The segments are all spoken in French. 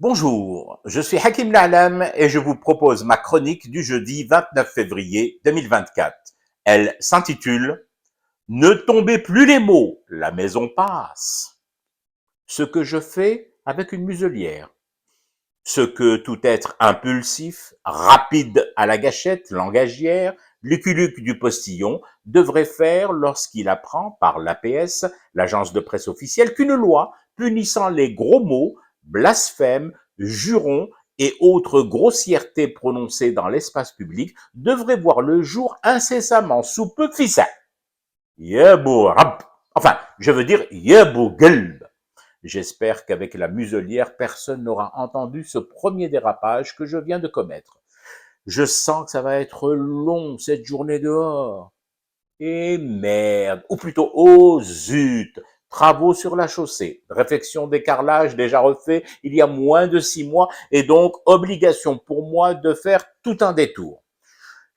Bonjour, je suis Hakim La'alam et je vous propose ma chronique du jeudi 29 février 2024. Elle s'intitule « Ne tombez plus les mots, la maison passe ». Ce que je fais avec une muselière. Ce que tout être impulsif, rapide à la gâchette, langagière, Lucky du postillon, devrait faire lorsqu'il apprend par l'APS, l'agence de presse officielle, qu'une loi punissant les gros mots, blasphèmes, jurons et autres grossièretés prononcées dans l'espace public devrait voir le jour incessamment sous peu de ficelle. Enfin, je veux dire yebougelb. J'espère qu'avec la muselière, personne n'aura entendu ce premier dérapage que je viens de commettre. Je sens que ça va être long, cette journée dehors. Et merde, ou plutôt, oh zut, travaux sur la chaussée, réfection des carrelages déjà refait il y a moins de 6 mois et donc obligation pour moi de faire tout un détour.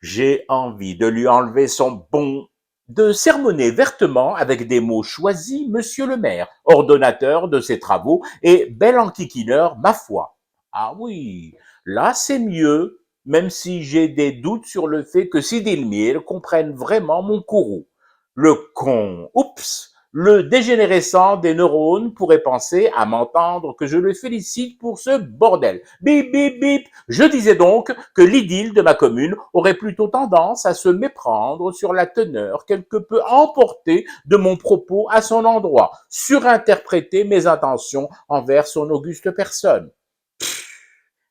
J'ai envie de lui enlever son bon, de sermonner vertement avec des mots choisis monsieur le maire, ordonnateur de ses travaux et bel enquiquineur, ma foi. Ah oui, là c'est mieux, même si j'ai des doutes sur le fait que Sidilmir comprenne vraiment mon courroux. Le con, oups, le dégénérescent des neurones pourrait penser à m'entendre que je le félicite pour ce bordel. Bip, bip, bip. Je disais donc que l'idylle de ma commune aurait plutôt tendance à se méprendre sur la teneur quelque peu emportée de mon propos à son endroit, surinterpréter mes intentions envers son auguste personne.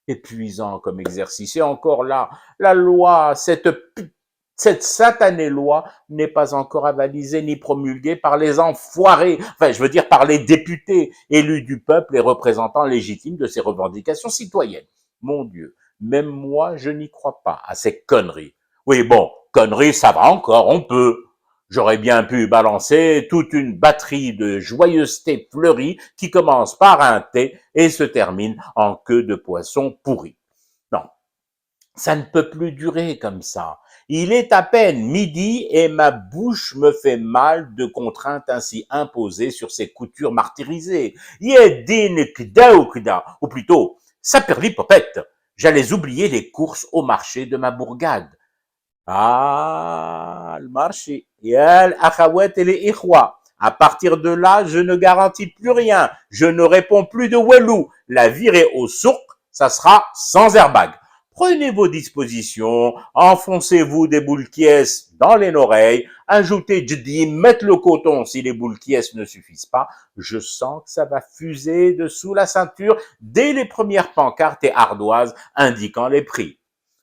Épuisant comme exercice. Et encore là, la loi, cette satanée loi n'est pas encore avalisée ni promulguée par les enfoirés, enfin je veux dire par les députés élus du peuple et représentants légitimes de ces revendications citoyennes. Mon Dieu, même moi je n'y crois pas à ces conneries. Oui bon, conneries ça va encore, on peut. J'aurais bien pu balancer toute une batterie de joyeuseté fleurie qui commence par un T et se termine en queue de poisson pourri. Non, ça ne peut plus durer comme ça. Il est à peine midi et ma bouche me fait mal de contraintes ainsi imposées sur ces coutures martyrisées. Yedin kdaoukda, ou plutôt, saperlipopette. J'allais oublier les courses au marché de ma bourgade. Ah, le marché. Yal akhawat et les ikhwa. À partir de là, je ne garantis plus rien. Je ne réponds plus de Walou. La virée au souk, ça sera sans airbag. Prenez vos dispositions, enfoncez-vous des boules qui dans les oreilles, ajoutez Jdi, mettez le coton si les boules qui ne suffisent pas. Je sens que ça va fuser dessous la ceinture dès les premières pancartes et ardoises indiquant les prix.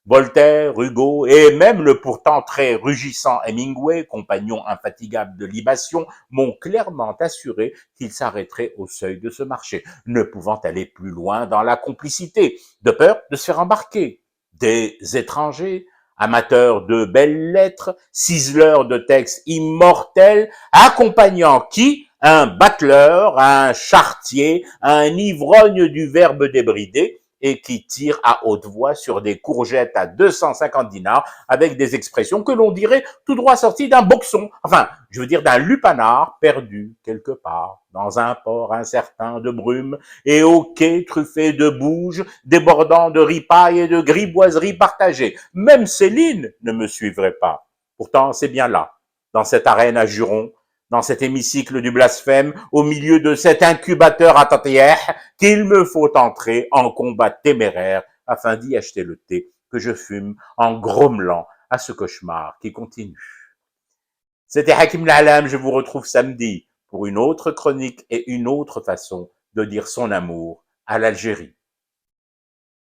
Voltaire, Hugo et même le pourtant très rugissant Hemingway, compagnon infatigable de libation, m'ont clairement assuré qu'ils s'arrêteraient au seuil de ce marché, ne pouvant aller plus loin dans la complicité, de peur de se faire embarquer. Des étrangers, amateurs de belles lettres, ciseleurs de textes immortels, accompagnant qui? Un battleur, un charretier, un ivrogne du verbe débridé, et qui tire à haute voix sur des courgettes à 250 dinars avec des expressions que l'on dirait tout droit sorties d'un boxon. Enfin, je veux dire d'un lupanar perdu quelque part dans un port incertain de brume et au quai truffé de bouges, débordant de ripailles et de grivoiseries partagées. Même Céline ne me suivrait pas. Pourtant, c'est bien là, dans cette arène à jurons, dans cet hémicycle du blasphème, au milieu de cet incubateur à tatière, qu'il me faut entrer en combat téméraire afin d'y acheter le thé que je fume en grommelant à ce cauchemar qui continue. C'était Hakim La'alam, je vous retrouve samedi pour une autre chronique et une autre façon de dire son amour à l'Algérie.